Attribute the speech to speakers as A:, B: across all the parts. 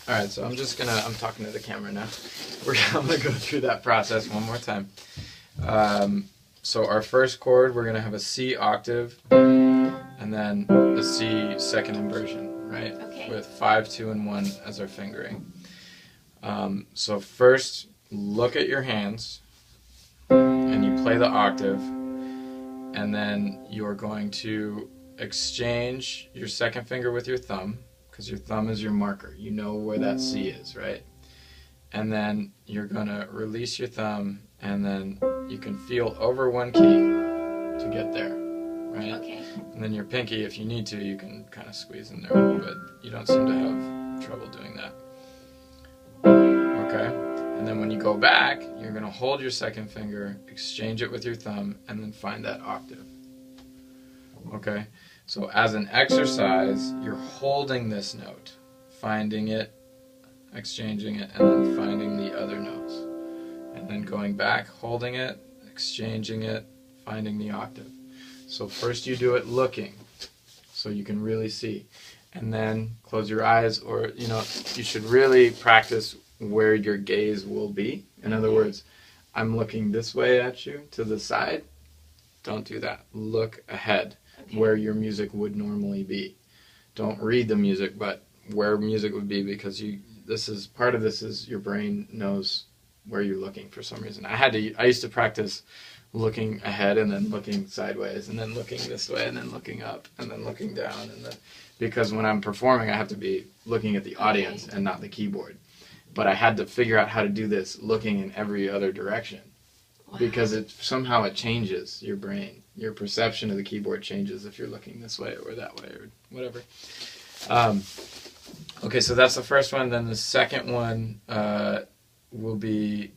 A: All right, so I'm talking to the camera now. I'm gonna go through that process one more time. So our first chord, we're gonna have a C octave, and then a C second inversion, right?
B: Okay.
A: With 5, 2, and 1 as our fingering. So first, look at your hands, and you play the octave, and then you're going to exchange your second finger with your thumb, because your thumb is your marker. You know where that C is, right? And then you're going to release your thumb, and then you can feel over one key to get there, right?
B: Okay.
A: And then your pinky, if you need to, you can kind of squeeze in there, but you don't seem to have trouble doing that. Okay? And then when you go back, you're going to hold your second finger, exchange it with your thumb, and then find that octave. Okay? So as an exercise, you're holding this note, finding it, exchanging it, and then finding the other notes. And then going back, holding it, exchanging it, finding the octave. So first you do it looking, so you can really see. And then close your eyes, or, you should really practice where your gaze will be. In other words, I'm looking this way at you, to the side. Don't do that. Look ahead.
B: Okay.
A: Where your music would normally be. Don't read the music, but where music would be, because part of this is your brain knows where you're looking for some reason. I used to practice looking ahead and then looking sideways and then looking this way and then looking up and then looking down, because when I'm performing I have to be looking at the audience and not the keyboard. But I had to figure out how to do this looking in every other direction.
B: Wow.
A: Because somehow it changes your brain. Your perception of the keyboard changes if you're looking this way or that way or whatever. Okay, so that's the first one. Then the second one will be,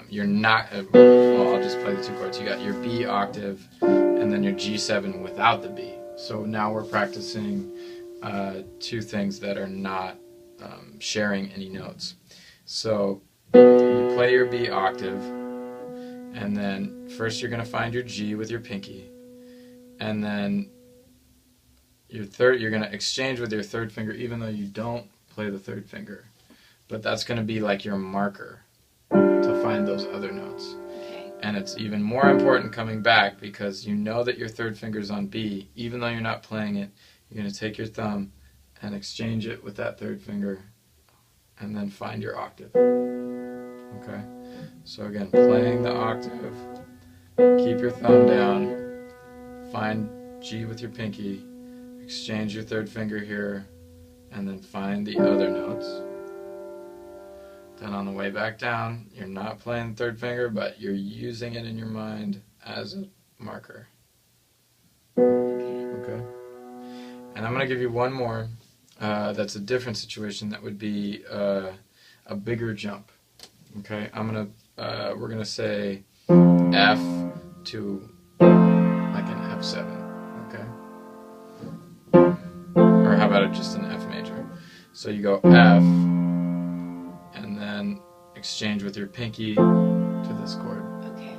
A: you're not, well, I'll just play the two chords. You got your B octave and then your G7 without the B. So now we're practicing two things that are not sharing any notes. So you play your B octave, and then first you're going to find your G with your pinky, and then you're going to exchange with your third finger, even though you don't play the third finger. But that's going to be like your marker to find those other notes.
B: Okay.
A: And it's even more important coming back, because you know that your third finger's on B, even though you're not playing it. You're going to take your thumb and exchange it with that third finger, and then find your octave. Okay? So again, playing the octave, keep your thumb down, find G with your pinky, exchange your third finger here, and then find the other notes. Then on the way back down, you're not playing the third finger, but you're using it in your mind as a marker. Okay? And I'm going to give you one more. That's a different situation. That would be a bigger jump. Okay, we're gonna say F to like an F7. Okay, or how about just an F major? So you go F, and then exchange with your pinky to this chord.
B: Okay.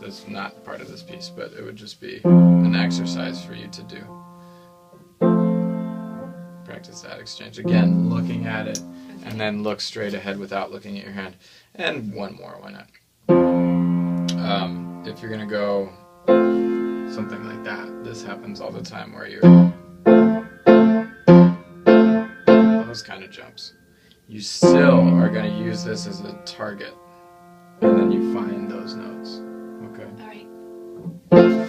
A: That's not part of this piece, but it would just be an exercise for you to do. Practice that exchange. Again, looking at it, and then look straight ahead without looking at your hand. And one more, why not? If you're going to go something like that, this happens all the time where those kind of jumps. You still are going to use this as a target, and then you find those notes. Okay?
B: All right.